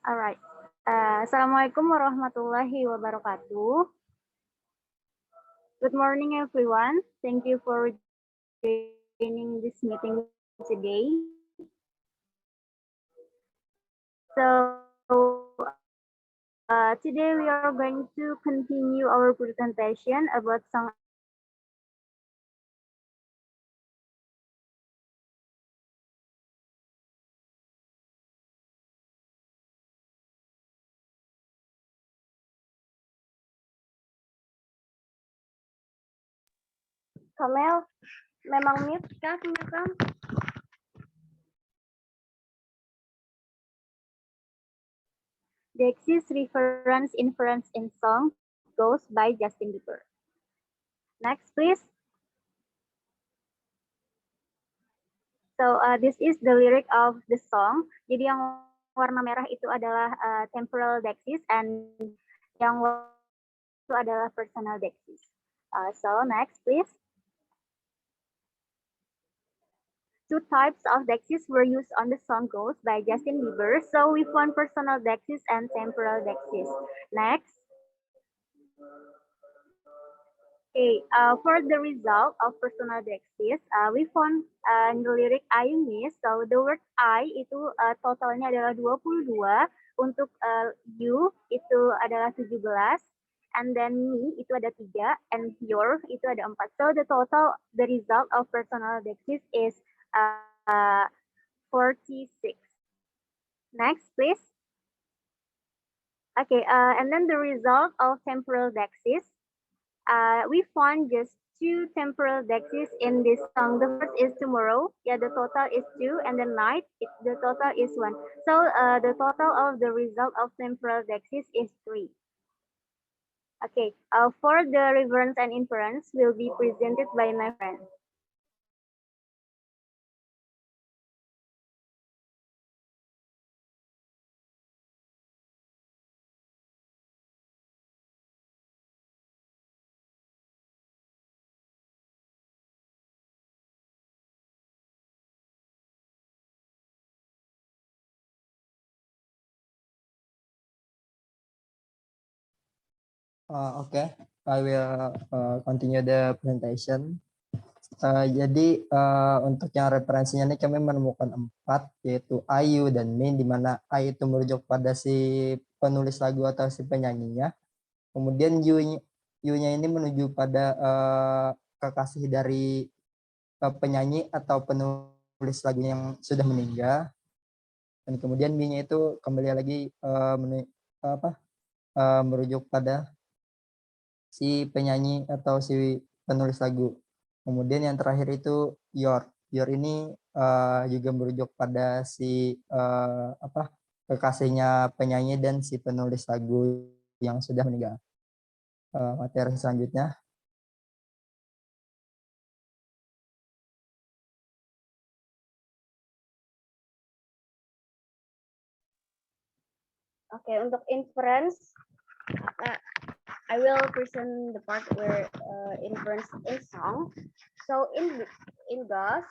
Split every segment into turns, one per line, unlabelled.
Alright. Assalamualaikum warahmatullahi wabarakatuh. Good morning, everyone. Thank you for joining this meeting today. Today we are going to continue our presentation about some Kamel, memang mute kah Kamel? Dexys Reference Inference in Song goes by Justin Bieber. Next, please. So this is the lyric of the song. Jadi yang warna merah itu adalah temporal dexys and yang warna itu adalah personal dexys. So next, please. Two types of dexys were used on the song Ghost by Justin Bieber. So we found personal dexys and temporal dexys. Next. Okay, for the result of personal dexys, we found in the lyric I miss. So the word I itu totalnya adalah 22, untuk you itu adalah 17, and then me itu ada 3, and your itu ada 4. So the result of personal dexys is 46. Next, please. Okay, and then the result of temporal dexys. We found just 2 temporal dexys in this song. The first is tomorrow. Yeah, the total is 2, and then night, the total is 1. So the total of the result of temporal dexys is 3. Okay, for the reference and inference will be presented by my friend.
Okay, I will continue the presentation. Jadi untuk yang referensinya ini kami menemukan 4, yaitu Ayu dan Me, di mana I itu merujuk pada si penulis lagu atau si penyanyinya. Kemudian You-nya ini menuju pada kekasih dari penyanyi atau penulis lagu yang sudah meninggal. Dan kemudian Me-nya itu kembali lagi merujuk pada si penyanyi atau si penulis lagu. Kemudian yang terakhir itu Your. Your ini juga merujuk pada si kekasihnya penyanyi dan si penulis lagu yang sudah meninggal. Materi selanjutnya.
Okay, untuk inference, I will present the part where inference in song. So in Ghost,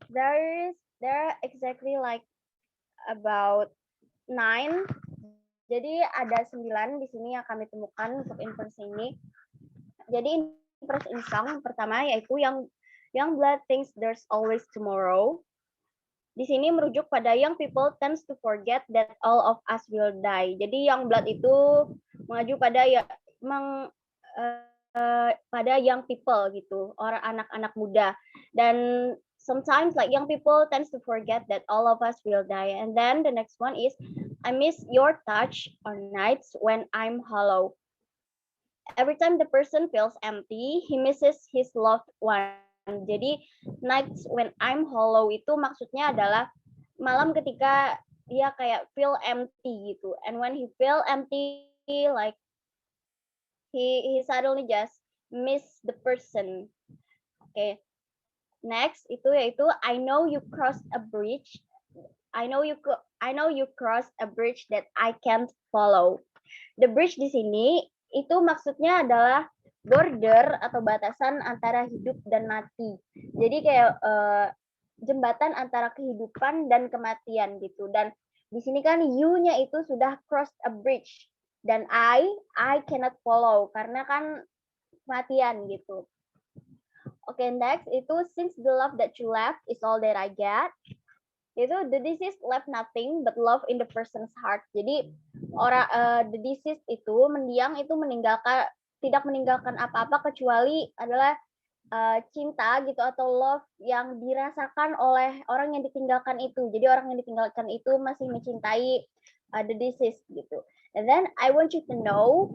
there are exactly like about 9. Jadi ada 9 di sini yang kami temukan untuk inference ini. Jadi inference in song pertama yaitu young blood thinks there's always tomorrow. Di sini merujuk pada young people tends to forget that all of us will die. Jadi young blood itu mengacu pada pada young people gitu, orang anak-anak muda. Dan sometimes like young people tends to forget that all of us will die. And then the next one is I miss your touch on nights when I'm hollow. Every time the person feels empty, he misses his loved one. Jadi nights when I'm hollow itu maksudnya adalah malam ketika dia kayak feel empty gitu. And when he feel empty, like he suddenly just miss the person. Okay. Next itu yaitu I know you crossed a bridge. I know you crossed a bridge that I can't follow. The bridge di sini itu maksudnya adalah border atau batasan antara hidup dan mati. Jadi kayak jembatan antara kehidupan dan kematian gitu. Dan Di sini kan you-nya itu sudah cross a bridge dan I cannot follow karena kan matian gitu. Oke, next itu since the love that you left is all that I get. Itu the deceased left nothing but love in the person's heart. Jadi the deceased itu mendiang itu tidak meninggalkan apa-apa kecuali adalah cinta gitu atau love yang dirasakan oleh orang yang ditinggalkan itu. Jadi orang yang ditinggalkan itu masih mencintai the deceased gitu. And then I want you to know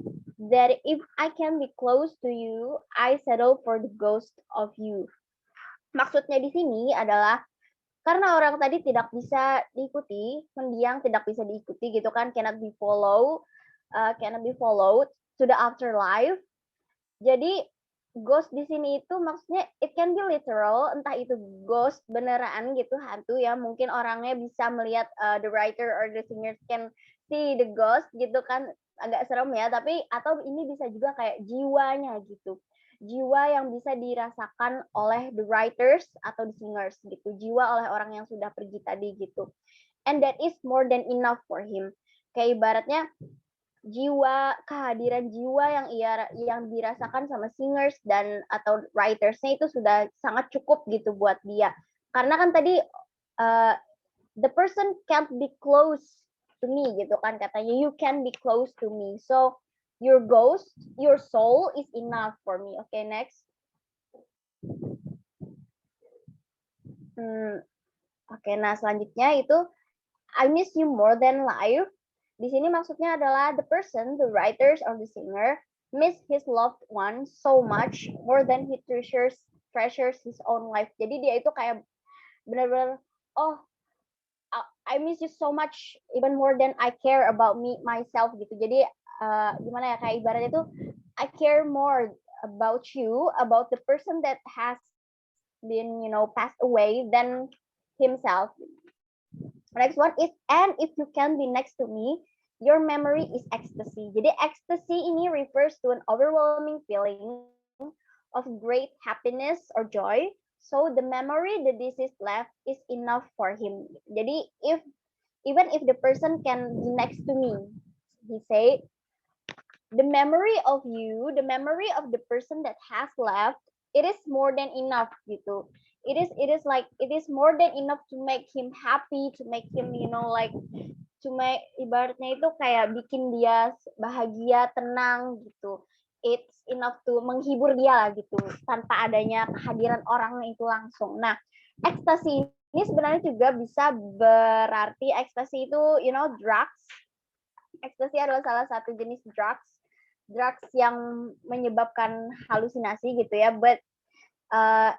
that if I can be close to you, I settle for the ghost of you. Maksudnya di sini adalah karena orang tadi tidak bisa diikuti, mendiang tidak bisa diikuti gitu kan, cannot be followed to the afterlife. Jadi ghost di sini itu maksudnya it can be literal, entah itu ghost beneran gitu, hantu ya, mungkin orangnya bisa melihat the writer or the singer can see the ghost gitu kan, agak serem ya, tapi atau ini bisa juga kayak jiwanya gitu. Jiwa yang bisa dirasakan oleh the writers atau the singers gitu, jiwa oleh orang yang sudah pergi tadi gitu. And that is more than enough for him. Kayak ibaratnya kehadiran jiwa yang dirasakan sama singers dan atau writersnya itu sudah sangat cukup gitu buat dia. Karena kan tadi the person can't be close to me gitu kan katanya, you can be close to me. So your ghost, your soul is enough for me. Okay, next. Oke, nah selanjutnya itu I miss you more than life. Di sini maksudnya adalah the person, the writers or the singer miss his loved one so much more than he treasures his own life. Jadi dia itu kayak benar-benar I miss you so much even more than I care about myself gitu. Jadi gimana ya, kayak ibaratnya itu I care more about you, about the person that has been passed away than himself. Next one is and if you can be next to me, your memory is ecstasy. Jadi ecstasy ini refers to an overwhelming feeling of great happiness or joy. So the memory the deceased left is enough for him. Jadi even if the person can be next to me, he say the memory of you, the memory of the person that has left, it is more than enough gitu. It is more than enough to make him happy, to make him cuma ibaratnya itu kayak bikin dia bahagia, tenang gitu. It's enough to menghibur dia lah gitu, tanpa adanya kehadiran orang itu langsung. Nah, ekstasi ini sebenarnya juga bisa berarti ekstasi itu, drugs. Ekstasi adalah salah satu jenis drugs yang menyebabkan halusinasi gitu ya. But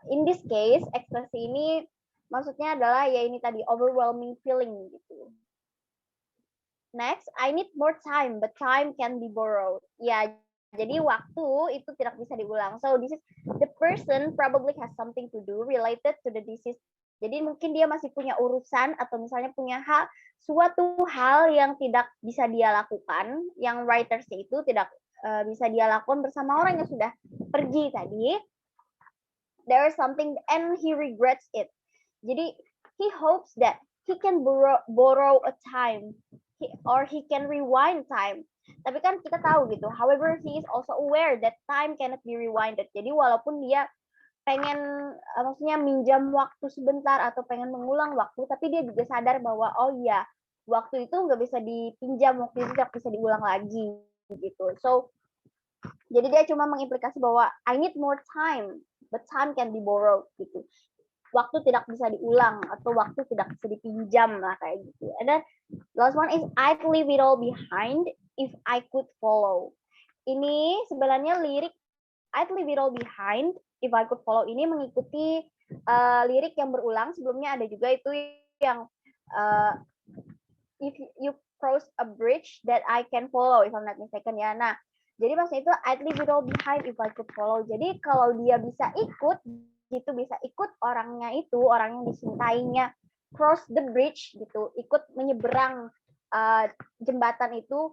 in this case, ekstasi ini maksudnya adalah ya ini tadi overwhelming feeling gitu. Next, I need more time, but time can be borrowed. Ya, jadi waktu itu tidak bisa diulang. So this is the person probably has something to do related to the disease. Jadi mungkin dia masih punya urusan atau misalnya punya suatu hal yang tidak bisa dia lakukan, yang writers itu tidak bisa dia lakukan bersama orang yang sudah pergi tadi. There is something and he regrets it. Jadi he hopes that he can borrow a time. Or he can rewind time. Tapi kan kita tahu gitu. However, he is also aware that time cannot be rewinded. Jadi walaupun dia pengen maksudnya minjam waktu sebentar atau pengen mengulang waktu, tapi dia juga sadar bahwa oh iya, waktu itu nggak bisa dipinjam, waktu itu nggak bisa diulang lagi gitu. So jadi dia cuma mengimplikasi bahwa I need more time, but time can be borrowed gitu. Waktu tidak bisa diulang atau waktu tidak bisa dipinjam lah kayak gitu. And then last one is I'd leave it all behind if I could follow. Ini sebenarnya lirik I'd leave it all behind if I could follow ini mengikuti lirik yang berulang. Sebelumnya ada juga itu yang if you cross a bridge that I can follow, if I'm not mistaken ya. Nah, jadi maksudnya itu I'd leave it all behind if I could follow. Jadi kalau dia bisa ikut gitu, bisa ikut orangnya itu, orang yang dicintainya cross the bridge gitu, ikut menyeberang jembatan itu,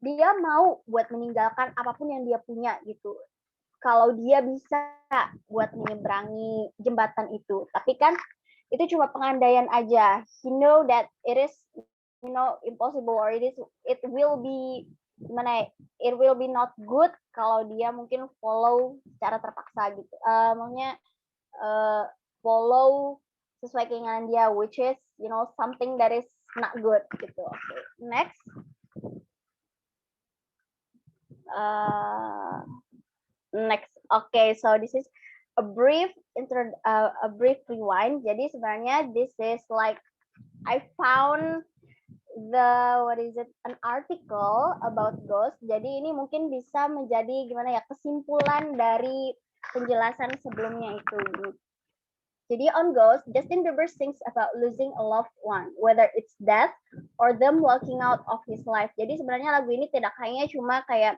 dia mau buat meninggalkan apapun yang dia punya gitu. Kalau dia bisa buat menyeberangi jembatan itu, tapi kan itu cuma pengandaian aja. He know that it is impossible, or it will be gimana ya, it will be not good kalau dia mungkin follow secara terpaksa gitu. Maksudnya follow sesuai keinginan dia, which is something that is not good gitu. Okay. Next. Next. Okay, so this is a brief rewind. Jadi sebenarnya this is like I found an article about ghost. Jadi ini mungkin bisa menjadi gimana ya, kesimpulan dari penjelasan sebelumnya itu. Jadi on ghost, Justin Bieber sings about losing a loved one, whether it's death or them walking out of his life. Jadi sebenarnya lagu ini tidak hanya cuma kayak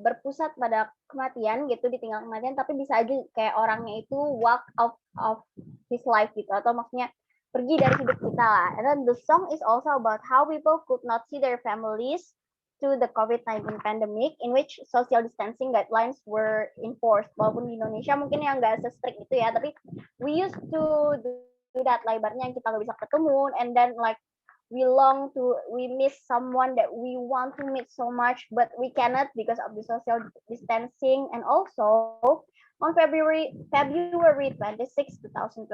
berpusat pada kematian gitu, ditinggal kematian, tapi bisa aja kayak orangnya itu walk out of his life gitu, atau maksudnya pergi dari hidup kita lah. And then the song is also about how people could not see their families to the COVID-19 pandemic, in which social distancing guidelines were enforced. Walaupun di Indonesia mungkin yang nggak se-strict itu ya, tapi we used to do that, lebarnya yang kita nggak bisa ketemu, and then like we miss someone that we want to meet so much, but we cannot because of the social distancing. And also on February 26, 2021,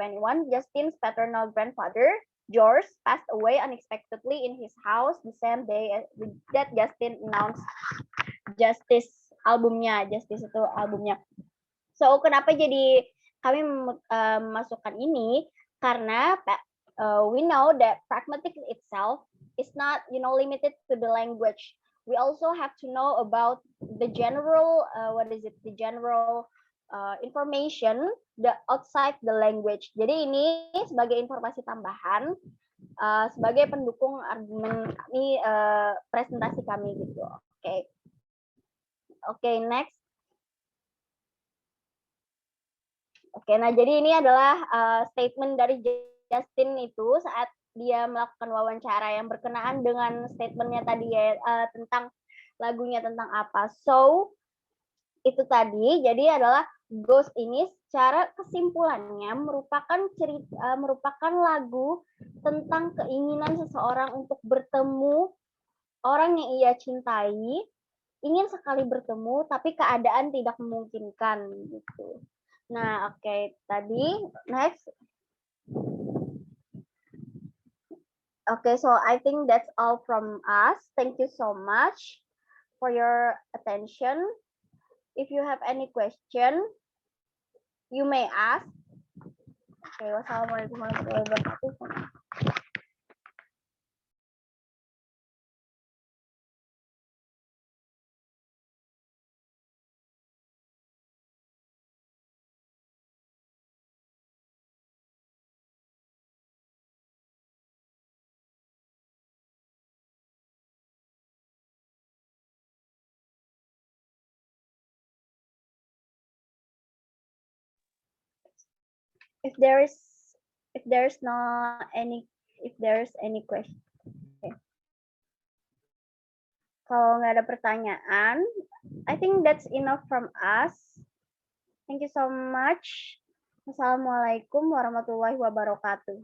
Justin's paternal grandfather, George, passed away unexpectedly in his house the same day that Justin announced Justice itu albumnya. So kenapa jadi kami memasukkan ini? Karena we know that pragmatic itself is not limited to the language. We also have to know about the general information outside the language. Jadi ini sebagai informasi tambahan, sebagai pendukung argumen kami, presentasi kami gitu. Oke, next. Oke, nah jadi ini adalah statement dari Justin itu saat dia melakukan wawancara yang berkenaan dengan statementnya tadi ya, tentang lagunya tentang apa. So itu tadi, jadi adalah Ghost ini secara kesimpulannya merupakan lagu tentang keinginan seseorang untuk bertemu orang yang ia cintai, ingin sekali bertemu tapi keadaan tidak memungkinkan gitu. Nah, oke, tadi next. Okay, so I think that's all from us. Thank you so much for your attention. If you have any question, you may ask. Okay, wassalamualaikum warahmatullahi wabarakatuh. If there's any question. Okay. Kalau nggak ada pertanyaan, I think that's enough from us. Thank you so much. Wassalamualaikum warahmatullahi wabarakatuh.